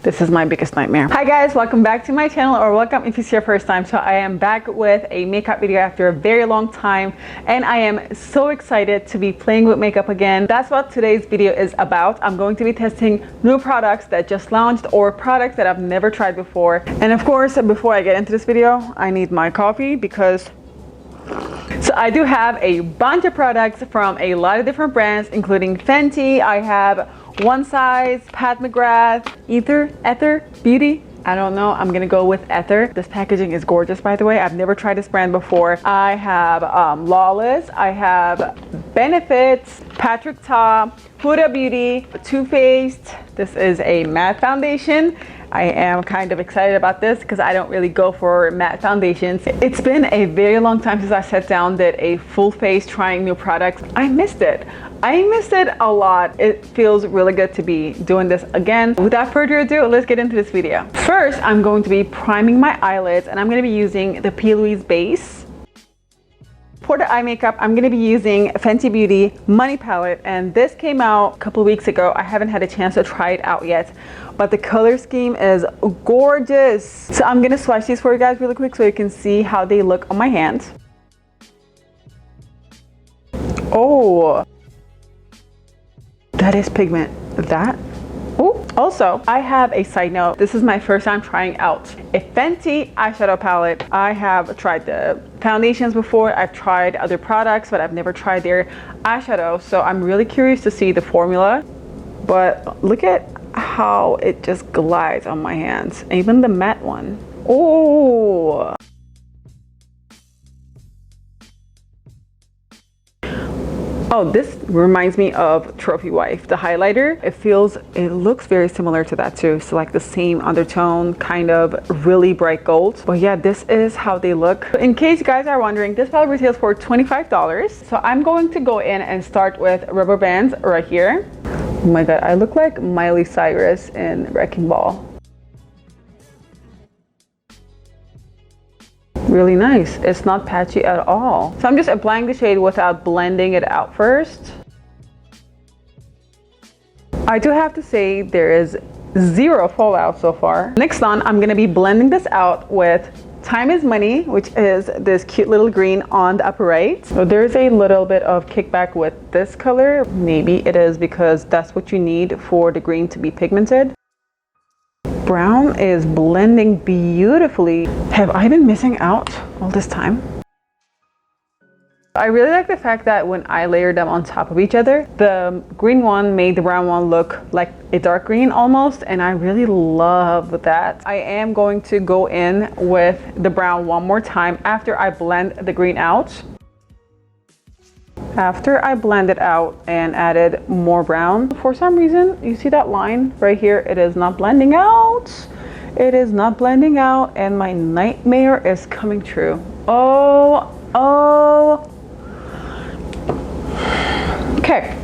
This is my biggest nightmare. Hi guys, welcome back to my channel, or welcome if it's your first time. So I am back with a makeup video after a very long time, and I am so excited to be playing with makeup again. That's what today's video is about. I'm going to be testing new products that just launched or products that I've never tried before. And of course, before I get into this video, I need my coffee because so I do have a bunch of products from a lot of different brands, including Fenty. I have One Size, Pat McGrath, Aether Beauty. I don't know, I'm gonna go with Aether. This packaging is gorgeous, by the way. I've never tried this brand before. I have Lawless, I have Benefits, Patrikta, Huda Beauty, Too Faced. This is a matte foundation. I am kind of excited about this because I don't really go for matte foundations. It's been a very long time since I sat down, did a full face trying new products. I missed it. I missed it a lot. It feels really good to be doing this again. Without further ado, let's get into this video. First, I'm going to be priming my eyelids, and I'm going to be using the P. Louise base. For the eye makeup, I'm going to be using Fenty Beauty Money Palette, and this came out a couple of weeks ago. I haven't had a chance to try it out yet, but the color scheme is gorgeous. So I'm going to swatch these for you guys really quick so you can see how they look on my hands. Oh, that is pigment. That. Oh, also, I have a side note. This is my first time trying out a Fenty eyeshadow palette. I have tried the foundations before. I've tried other products, but I've never tried their eyeshadow. So I'm really curious to see the formula. But look at how it just glides on my hands. Even the matte one. Oh. Oh, this reminds me of Trophy Wife, the highlighter. It looks very similar to that too. So like the same undertone, kind of really bright gold. But yeah, this is how they look. In case you guys are wondering, this palette retails for $25. So I'm going to go in and start with rubber bands right here. Oh my God, I look like Miley Cyrus in Wrecking Ball. Really nice. It's not patchy at all. So I'm just applying the shade without blending it out first. I do have to say there is zero fallout so far. Next on, I'm gonna be blending this out with Time is Money, which is this cute little green on the upper right. So there's a little bit of kickback with this color. Maybe it is because that's what you need for the green to be pigmented. Brown is blending beautifully. Have I been missing out all this time? I really like the fact that when I layer them on top of each other, the green one made the brown one look like a dark green almost, and I really love that. I am going to go in with the brown one more time after I blend the green out. After I blended out and added more brown, for some reason, you see that line right here? It is not blending out. It is not blending out, and my nightmare is coming true. Oh. Okay.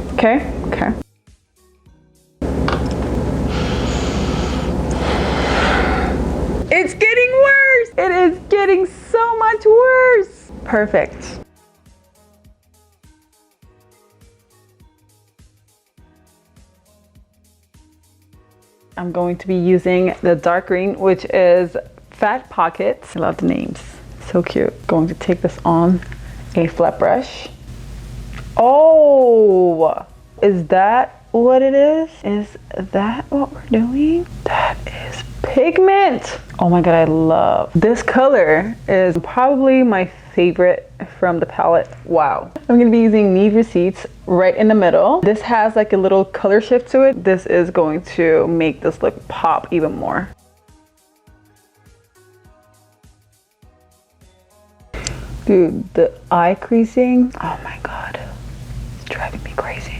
It's getting worse. It is getting so much worse. Perfect. I'm going to be using the dark green, which is Fat Pockets. I love the names, so cute. Going to take this on a flat brush. Oh, is that what it is? Is that what we're doing? That is pigment. Oh my God, I love this color. Is probably my favorite from the palette. Wow. I'm gonna be using Need Receipts right in the middle. This has like a little color shift to it. This is going to make this look pop even more. Dude, the eye creasing, oh my God, it's driving me crazy.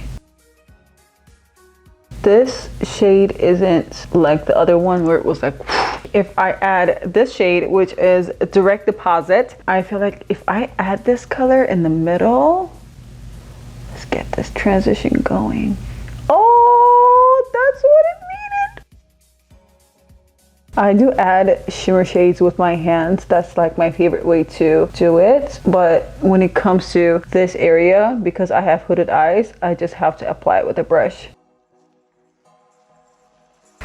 This shade isn't like the other one where it was like, if I add this shade, which is Direct Deposit, I feel like if I add this color in the middle, let's get this transition going. Oh, that's what it needed. I do add shimmer shades with my hands. That's like my favorite way to do it. But when it comes to this area, because I have hooded eyes, I just have to apply it with a brush.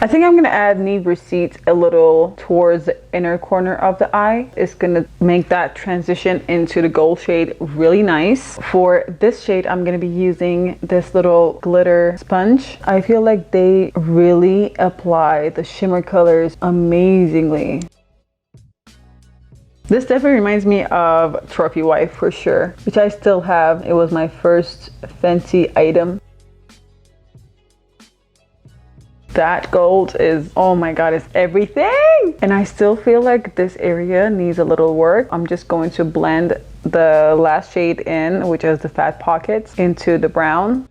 I think I'm gonna add Need Receipts a little towards the inner corner of the eye. It's gonna make that transition into the gold shade really nice. For this shade, I'm gonna be using this little glitter sponge. I feel like they really apply the shimmer colors amazingly. This definitely reminds me of Trophy Wife for sure, which I still have. It was my first Fenty item. That gold is, oh my god, it's everything. And I still feel like this area needs a little work. I'm just going to blend the last shade in, which is the Fat Pockets, into the brown.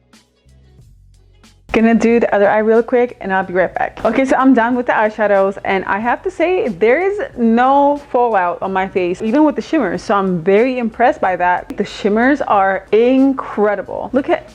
Gonna do the other eye real quick and I'll be right back. Okay, so I'm done with the eyeshadows and I have to say there is no fallout on my face, even with the shimmers. So I'm very impressed by that. The shimmers are incredible. Look at,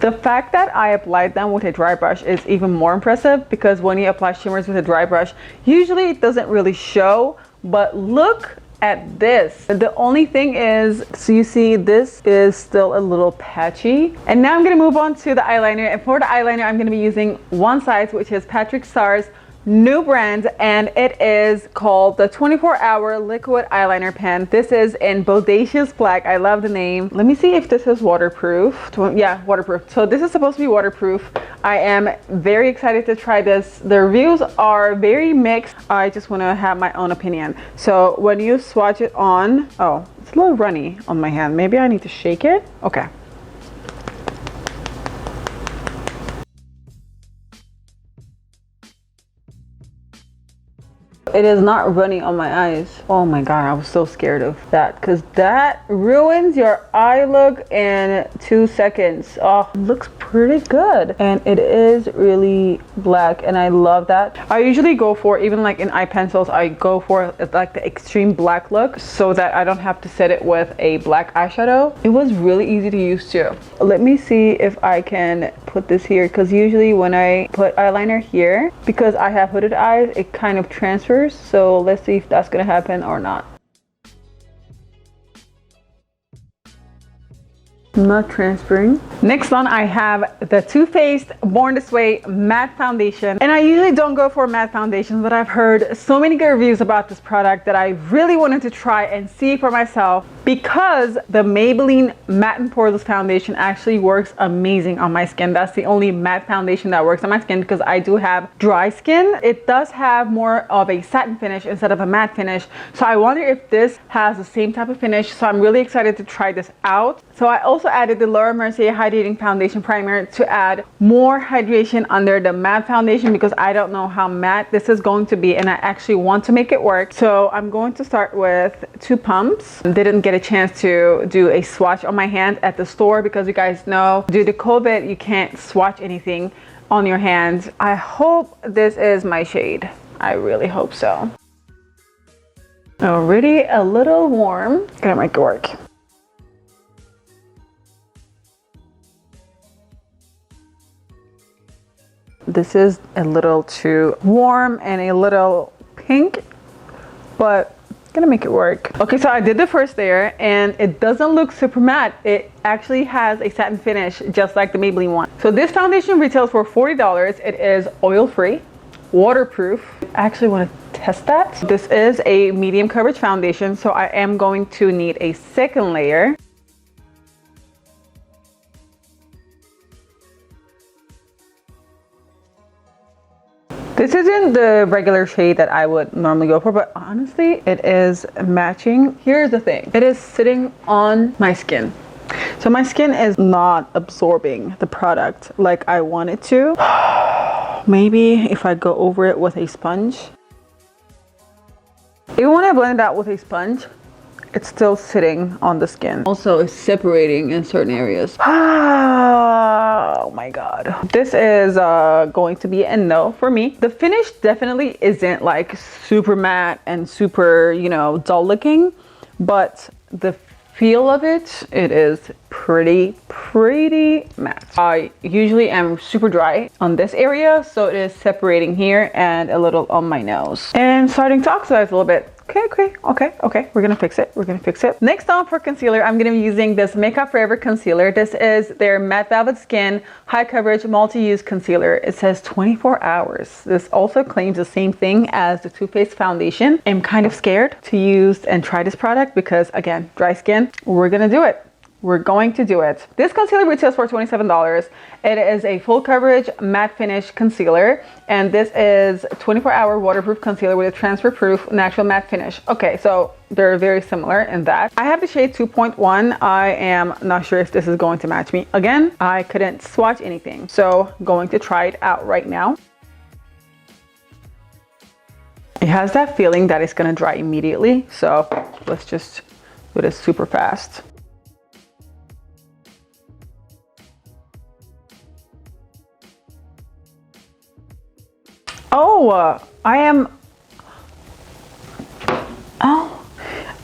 the fact that I applied them with a dry brush is even more impressive, because when you apply shimmers with a dry brush, usually it doesn't really show, but look at this. The only thing is, so you see this is still a little patchy. And now I'm gonna move on to the eyeliner. And for the eyeliner, I'm gonna be using One Size, which is Patrikta's new brand, and it is called the 24-hour liquid eyeliner pen. This is in Bodacious Black. I love the name. Let me see if this is waterproof. Yeah, waterproof. So this is supposed to be waterproof. I am very excited to try this. The reviews are very mixed. I just want to have my own opinion. So when you swatch it on, oh, it's a little runny on my hand. Maybe I need to shake it. Okay. It is not running on my eyes. Oh my god, I was so scared of that, because that ruins your eye look in 2 seconds. Oh, it looks pretty good. And it is really black and I love that. I usually go for, even like in eye pencils, I go for like the extreme black look so that I don't have to set it with a black eyeshadow. It was really easy to use too. Let me see if I can put this here, because usually when I put eyeliner here, because I have hooded eyes, it kind of transfers. So let's see if that's gonna happen or not. Not transferring. Next on, I have the Too Faced Born This Way matte foundation, and I usually don't go for matte foundations, but I've heard so many good reviews about this product that I really wanted to try and see for myself, because the Maybelline Matte and Poreless foundation actually works amazing on my skin. That's the only matte foundation that works on my skin, because I do have dry skin. It does have more of a satin finish instead of a matte finish, so I wonder if this has the same type of finish. So I'm really excited to try this out. So I also added the Laura Mercier Hydrating Foundation Primer to add more hydration under the matte foundation, because I don't know how matte this is going to be and I actually want to make it work. So I'm going to start with 2 pumps. Didn't get a chance to do a swatch on my hand at the store, because you guys know due to COVID you can't swatch anything on your hands. I hope this is my shade. I really hope so. Already a little warm. Gonna make it work. This is a little too warm and a little pink, but gonna make it work. Okay, so I did the first layer and it doesn't look super matte. It actually has a satin finish just like the Maybelline one. So this foundation retails for $40. It is oil-free, waterproof. I actually want to test that. This is a medium coverage foundation, so I am going to need a second layer. This isn't the regular shade that I would normally go for, but honestly, it is matching. Here's the thing. It is sitting on my skin. So my skin is not absorbing the product like I want it to. Maybe if I go over it with a sponge. Even when I blend it out with a sponge, it's still sitting on the skin. Also, it's separating in certain areas. Oh my god. This is going to be a no for me. The finish definitely isn't like super matte and super, you know, dull looking, but the feel of it, it is pretty matte. I usually am super dry on this area, so it is separating here and a little on my nose and starting to oxidize a little bit. Okay, we're gonna fix it. Next on for concealer, I'm gonna be using this Makeup Forever concealer. This is their Matte Velvet Skin High Coverage Multi-Use Concealer. It says 24 hours. This also claims the same thing as the Too Faced foundation. I'm kind of scared to use and try this product because, again, dry skin. We're gonna do it. We're going to do it. This concealer retails for $27. It is a full coverage matte finish concealer, and this is 24-hour waterproof concealer with a transfer proof natural matte finish. Okay, so they're very similar in that. I have the shade 2.1. I am not sure if this is going to match me. Again, I couldn't swatch anything, so going to try it out right now. It has that feeling that it's gonna dry immediately, so let's just do this super fast.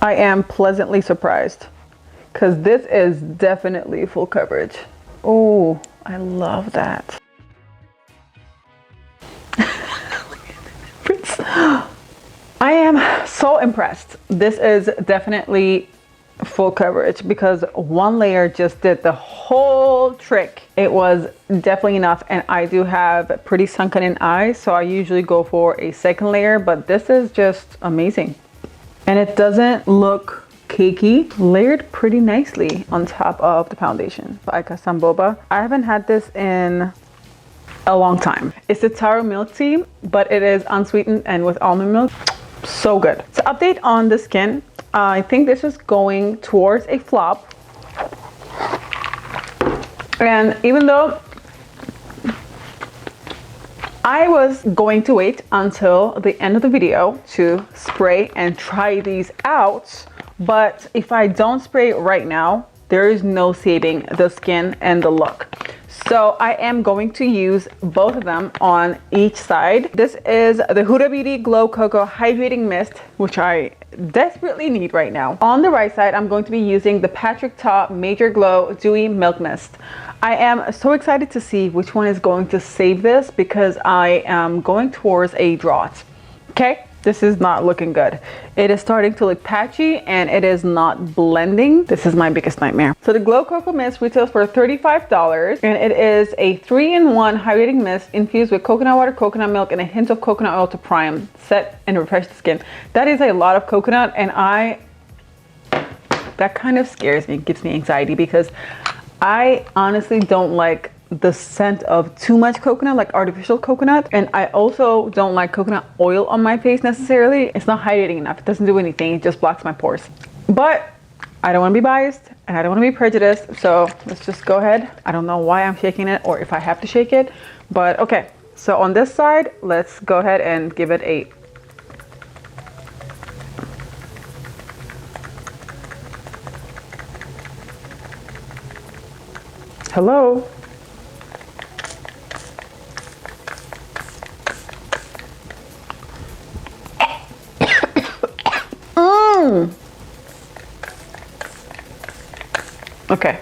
I am pleasantly surprised because this is definitely full coverage. Oh, I love that. I am so impressed. This is definitely full coverage because one layer just did the whole trick. It was definitely enough, and I do have pretty sunken in eyes, so I usually go for a second layer, but this is just amazing. And it doesn't look cakey, layered pretty nicely on top of the foundation. Ica Samboba. I haven't had this in a long time. It's the taro milk tea, but it is unsweetened and with almond milk. So good. So update on the skin. I think this is going towards a flop. And even though I was going to wait until the end of the video to spray and try these out, but if I don't spray right now, there is no saving the skin and the look. So I am going to use both of them on each side. This is the Huda Beauty Glow Coco Hydrating Mist, which I desperately need right now. On the right side, I'm going to be using the Patrikta Major Glow Dewy Milk Mist. I am so excited to see which one is going to save this because I am going towards a draught. Okay. This is not looking good. It is starting to look patchy and it is not blending. This is my biggest nightmare. So the Glow Coco Mist retails for $35 and it is a 3-in-1 hydrating mist infused with coconut water, coconut milk, and a hint of coconut oil to prime, set, and refresh the skin. That is a lot of coconut, and that kind of scares me, gives me anxiety because I honestly don't like the scent of too much coconut, like artificial coconut, and I also don't like coconut oil on my face necessarily. It's not hydrating enough. It doesn't do anything. It just blocks my pores. But I don't want to be biased and I don't want to be prejudiced, so let's just go ahead. I don't know why I'm shaking it or if I have to shake it, but okay. So on this side, let's go ahead and give it a hello. Okay.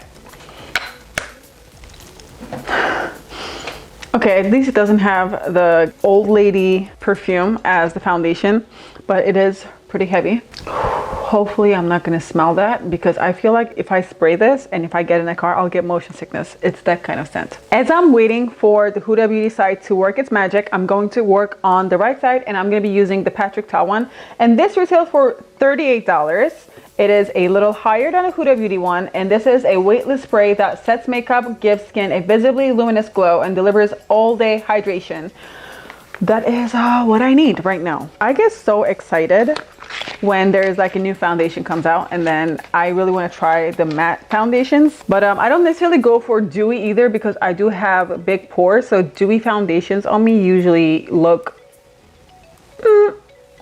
Okay, at least it doesn't have the old lady perfume as the foundation, but it is pretty heavy. Hopefully I'm not going to smell that because I feel like if I spray this and if I get in the car, I'll get motion sickness. It's that kind of scent. As I'm waiting for the Huda Beauty side to work its magic, I'm going to work on the right side and I'm going to be using the Patrikta one. And this retails for $38. It is a little higher than a Huda Beauty one, and this is a weightless spray that sets makeup, gives skin a visibly luminous glow, and delivers all-day hydration. That is what I need right now. I get so excited when there's like a new foundation comes out, and then I really want to try the matte foundations, but I don't necessarily go for dewy either because I do have big pores, so dewy foundations on me usually look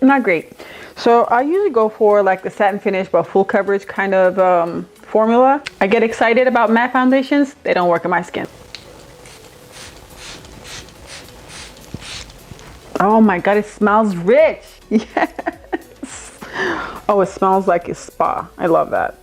not great. So I usually go for like the satin finish but full coverage kind of formula. I get excited about matte foundations. They don't work on my skin. Oh my god, it smells rich. Yes. Oh, it smells like a spa. I love that.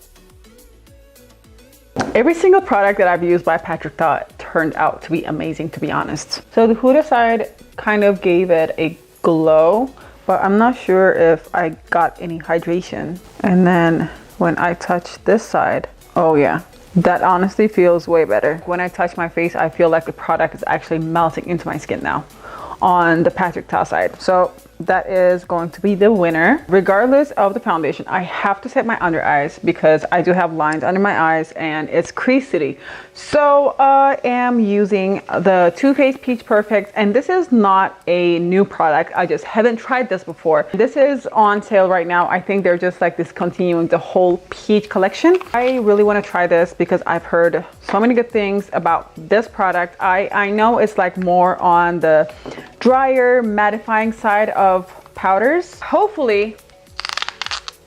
Every single product that I've used by Patrikta turned out to be amazing, to be honest. So the Huda side kind of gave it a glow, but I'm not sure if I got any hydration. And then when I touch this side, oh yeah, that honestly feels way better. When I touch my face, I feel like the product is actually melting into my skin now on the Patrikta side. So that is going to be the winner. Regardless of the foundation, I have to set my under eyes because I do have lines under my eyes and it's crease city. So I am using the Too Faced Peach Perfect, and this is not a new product. I just haven't tried this before. This is on sale right now. I think they're just like discontinuing the whole peach collection. I really want to try this because I've heard so many good things about this product. I know it's like more on the drier mattifying side of powders. Hopefully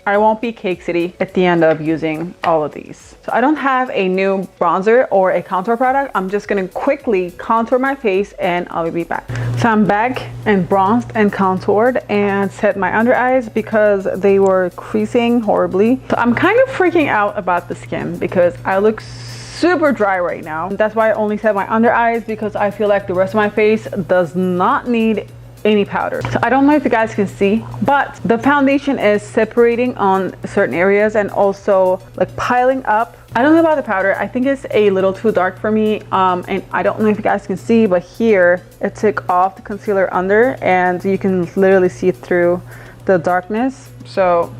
I won't be cake city at the end of using all of these. So I don't have a new bronzer or a contour product. I'm just gonna quickly contour my face and I'll be back. So I'm back and bronzed and contoured and set my under eyes because they were creasing horribly. So I'm kind of freaking out about the skin because I look super dry right now. That's why I only set my under eyes, because I feel like the rest of my face does not need any powder. So I don't know if you guys can see, but the foundation is separating on certain areas and also like piling up. I don't know about the powder. I think it's a little too dark for me. And I don't know if you guys can see, but here it took off the concealer under and you can literally see through the darkness. So,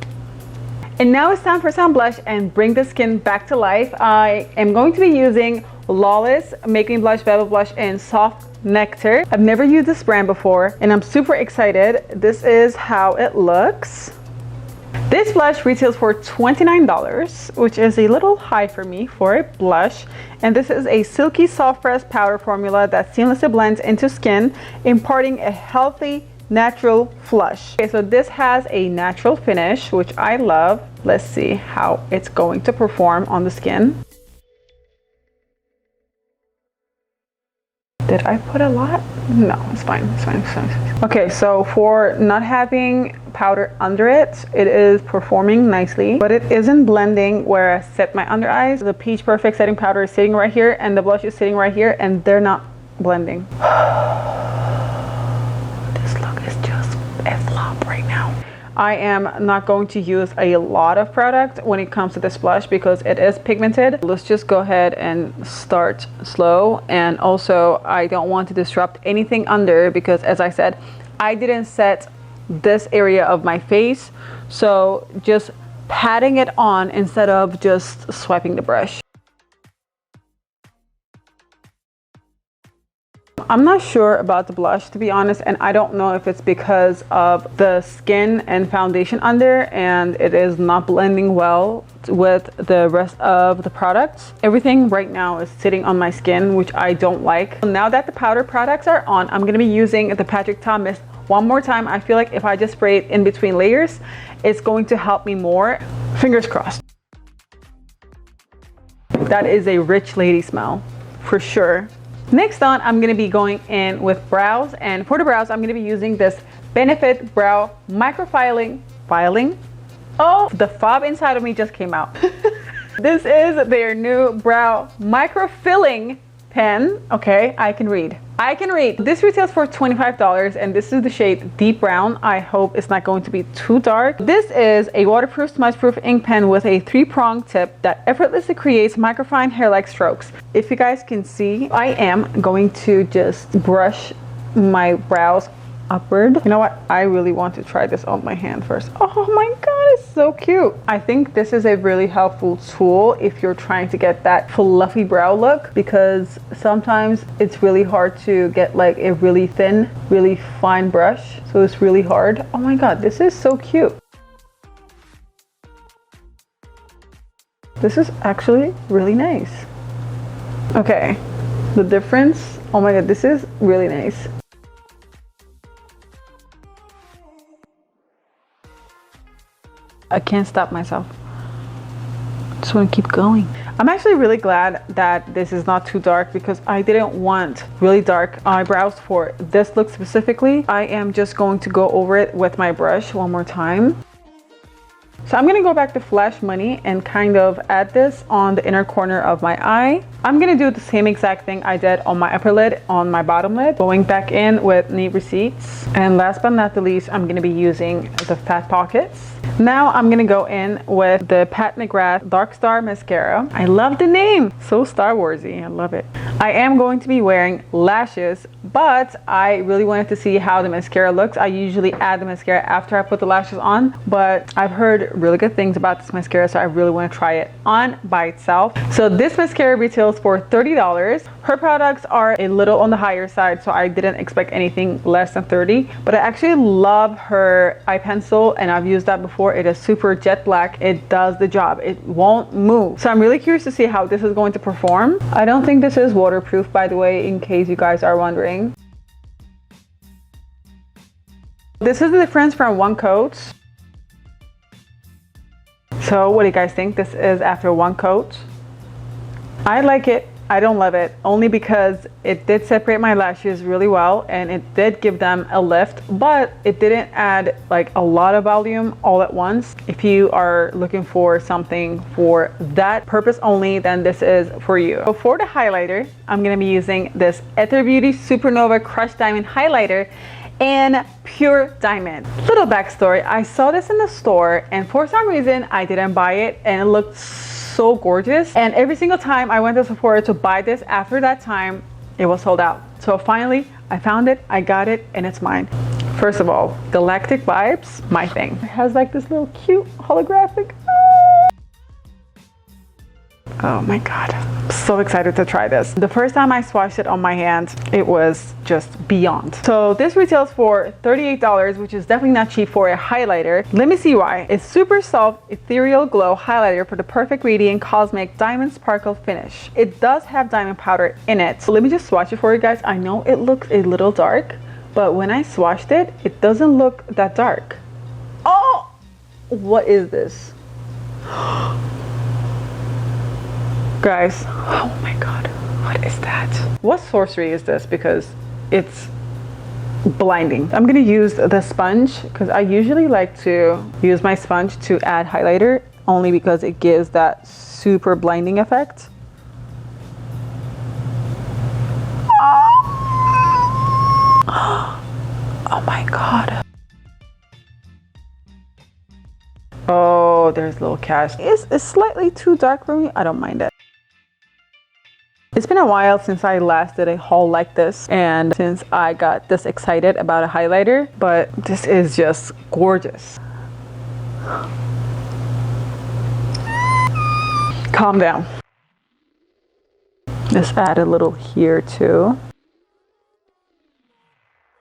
and now it's time for some blush and bring the skin back to life. I am going to be using Lawless Make Me Blush Bevel Blush in Soft Nectar. I've never used this brand before and I'm super excited. This is how it looks. This blush retails for $29, which is a little high for me for a blush. And this is a silky soft press powder formula that seamlessly blends into skin, imparting a healthy, natural flush. Okay, so this has a natural finish, which I love. Let's see how it's going to perform on the skin. Did I put a lot? No, it's fine. It's fine. It's fine. Okay, so for not having powder under it, it is performing nicely, but it isn't blending where I set my under eyes. The Peach Perfect setting powder is sitting right here and the blush is sitting right here and they're not blending. This look is just a flop right now. I am not going to use a lot of product when it comes to this blush because it is pigmented. Let's just go ahead and start slow. And also I don't want to disrupt anything under because, as I said, I didn't set this area of my face. So just patting it on instead of just swiping the brush. I'm not sure about the blush, to be honest, and I don't know if it's because of the skin and foundation under and it is not blending well with the rest of the products. Everything right now is sitting on my skin, which I don't like. Now that the powder products are on, I'm going to be using the Patrikta Mist one more time. I feel like if I just spray it in between layers, it's going to help me more. Fingers crossed. That is a rich lady smell for sure. Next on, I'm going to be going in with brows, and for the brows I'm going to be using this Benefit Brow Microfilling filing. Oh, the fob inside of me just came out. This is their new brow microfilling pen. Okay, I can read. This retails for $25 and this is the shade Deep Brown. I hope it's not going to be too dark. This is a waterproof, smudge-proof ink pen with a 3-prong tip that effortlessly creates microfine hair-like strokes. If you guys can see, I am going to just brush my brows upward. You know what? I really want to try this on my hand first. Oh my god, it's so cute. I think this is a really helpful tool if you're trying to get that fluffy brow look, because sometimes it's really hard to get like a really thin, really fine brush. So it's really hard. Oh my god, this is so cute. This is actually really nice. Okay, the difference. Oh my god, this is really nice. I can't stop myself. Just want to keep going. I'm actually really glad that this is not too dark because I didn't want really dark eyebrows for this look specifically. I am just going to go over it with my brush one more time. So I'm gonna go back to Flash Money and kind of add this on the inner corner of my eye. I'm gonna do the same exact thing I did on my upper lid, on my bottom lid, going back in with Neat Receipts. And last but not the least, I'm gonna be using the Fat Pockets. Now I'm gonna go in with the Pat McGrath Dark Star Mascara. I love the name, so Star Warsy, I love it. I am going to be wearing lashes, but I really wanted to see how the mascara looks. I usually add the mascara after I put the lashes on, but I've heard really good things about this mascara, so I really want to try it on by itself. So this mascara retails for $30. Her products are a little on the higher side, so I didn't expect anything less than 30, but I actually love her eye pencil, and I've used that before. It is super jet black. It does the job. It won't move. So I'm really curious to see how this is going to perform. I don't think this is waterproof, by the way, in case you guys are wondering. This is the difference from one coat. So what do you guys think? This is after one coat. I like it. I don't love it, only because it did separate my lashes really well and it did give them a lift, but it didn't add like a lot of volume all at once. If you are looking for something for that purpose only, then this is for you. So for the highlighter, I'm gonna be using this Aether Beauty Supernova Crushed Diamond Highlighter in Pure Diamond. Little backstory, I saw this in the store and for some reason I didn't buy it, and it looked so gorgeous, and every single time I went to Sephora to buy this, after that time it was sold out. So finally I found it, I got it, and it's mine. First of all, Galactic Vibes, my thing. It has like this little cute holographic. Oh my god, I'm so excited to try this. The first time I swatched it on my hand, it was just beyond. So this retails for $38, which is definitely not cheap for a highlighter. Let me see why. It's super soft, ethereal glow highlighter for the perfect radiant cosmic diamond sparkle finish. It does have diamond powder in it. So let me just swatch it for you guys. I know it looks a little dark, but when I swatched it, it doesn't look that dark. Oh, what is this? Guys, oh my god, what is that? What sorcery is this? Because it's blinding. I'm gonna use the sponge because I usually like to use my sponge to add highlighter, only because it gives that super blinding effect. Oh my god. Oh, there's a little cast. It's slightly too dark for me. I don't mind it. It's been a while since I last did a haul like this, and since I got this excited about a highlighter, but this is just gorgeous. Calm down. Just add a little here too.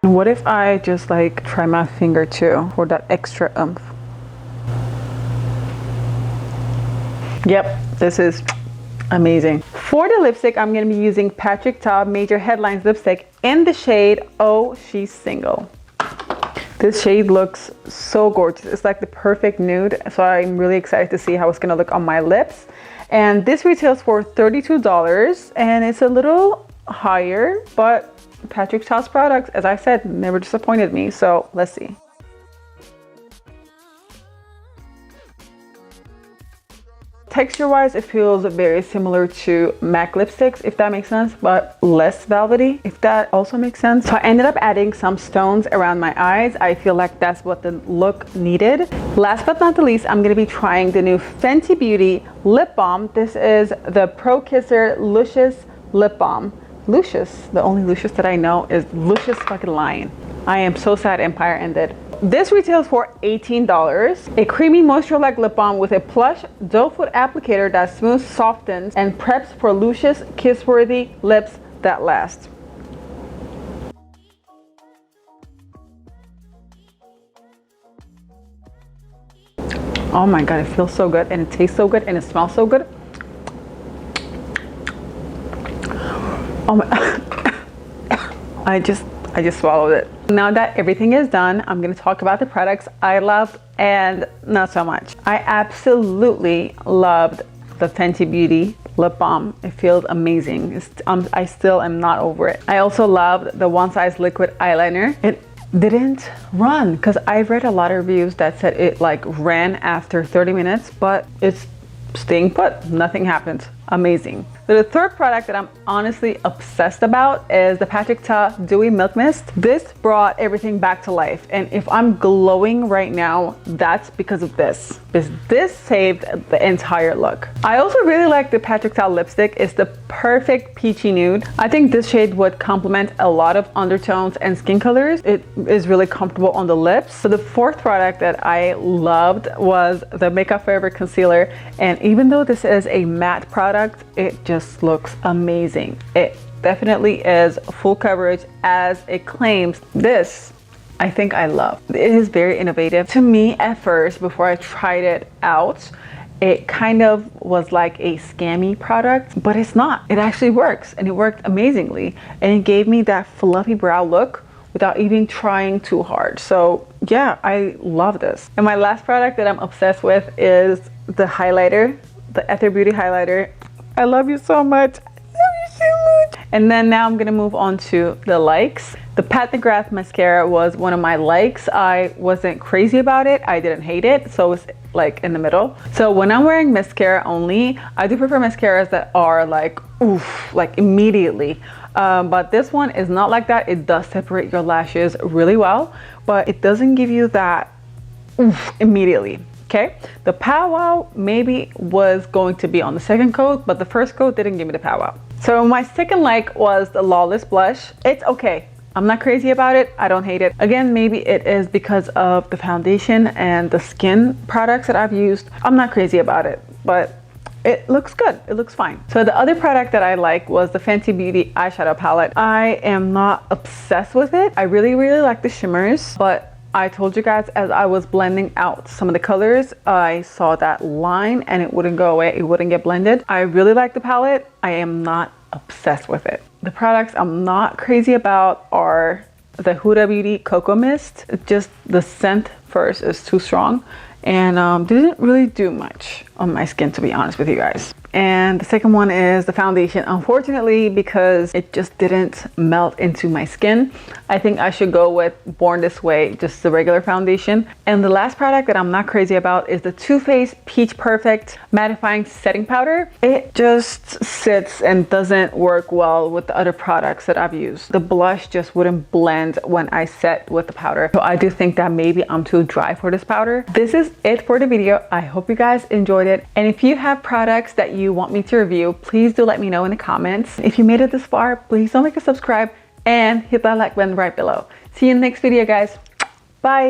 And what if I just like try my finger too for that extra oomph? Yep, this is amazing. For the lipstick, I'm going to be using Patrikta Major Headlines lipstick in the shade Oh She's Single. This shade looks so gorgeous. It's like the perfect nude, so I'm really excited to see how it's going to look on my lips. And this retails for $32, and it's a little higher, but Patrikta's products, as I said, never disappointed me, so let's see. Texture wise, it feels very similar to MAC lipsticks, if that makes sense, but less velvety, if that also makes sense. So I ended up adding some stones around my eyes. I feel like that's what the look needed. Last but not the least, I'm going to be trying the new Fenty Beauty lip balm. This is the Pro Kisser Luscious lip balm. Luscious, the only Luscious that I know is Luscious fucking lying. I am so sad Empire ended. This retails for $18. A creamy moisture-like lip balm with a plush doe foot applicator that smooths, softens, and preps for luscious, kiss-worthy lips that last. Oh my god, it feels so good, and it tastes so good, and it smells so good. Oh my I just swallowed it. Now that everything is done, I'm going to talk about the products I loved and not so much. I absolutely loved the Fenty Beauty lip balm. It feels amazing. I still am not over it. I also loved the One Size liquid eyeliner. It didn't run, because I've read a lot of reviews that said it like ran after 30 minutes, but it's staying put. Nothing happened. Amazing. So the third product that I'm honestly obsessed about is the Patrikta Dewy Milk Mist. This brought everything back to life, and if I'm glowing right now, that's because of this. Because this saved the entire look. I also really like the Patrikta lipstick. It's the perfect peachy nude. I think this shade would complement a lot of undertones and skin colors. It is really comfortable on the lips. So the fourth product that I loved was the Makeup Forever concealer, and even though this is a matte product, it just looks amazing. It definitely is full coverage as it claims. This I think I love. It is very innovative. To me at first, before I tried it out, it kind of was like a scammy product, but it's not. It actually works, and it worked amazingly, and it gave me that fluffy brow look without even trying too hard. So yeah, I love this. And my last product that I'm obsessed with is the highlighter, the Aether Beauty highlighter. I love you so much. I love you so much. And then now I'm gonna move on to the likes. The Pat McGrath mascara was one of my likes. I wasn't crazy about it. I didn't hate it. So it's like in the middle. So when I'm wearing mascara only, I do prefer mascaras that are like, oof, like immediately. But this one is not like that. It does separate your lashes really well, but it doesn't give you that oof immediately. Okay, the powwow maybe was going to be on the second coat, but the first coat didn't give me the powwow. So my second like was the Lawless Blush. It's okay. I'm not crazy about it. I don't hate it. Again, maybe it is because of the foundation and the skin products that I've used. I'm not crazy about it, but it looks good. It looks fine. So the other product that I like was the Fenty Beauty eyeshadow palette. I am not obsessed with it. I really like the shimmers, but I told you guys as I was blending out some of the colors, I saw that line and it wouldn't go away. It wouldn't get blended. I really like the palette. I am not obsessed with it. The products I'm not crazy about are the Huda Beauty Coco Mist. Just the scent first is too strong, and didn't really do much on my skin, to be honest with you guys. And the second one is the foundation. Unfortunately, because it just didn't melt into my skin, I think I should go with Born This Way, just the regular foundation. And the last product that I'm not crazy about is the Too Faced Peach Perfect Mattifying Setting Powder. It just sits and doesn't work well with the other products that I've used. The blush just wouldn't blend when I set with the powder. So I do think that maybe I'm too dry for this powder. This is it for the video. I hope you guys enjoyed it. And if you have products that you want me to review, please do let me know in the comments. If you made it this far, please don't forget to subscribe and hit that like button right below. See you in the next video, guys. Bye.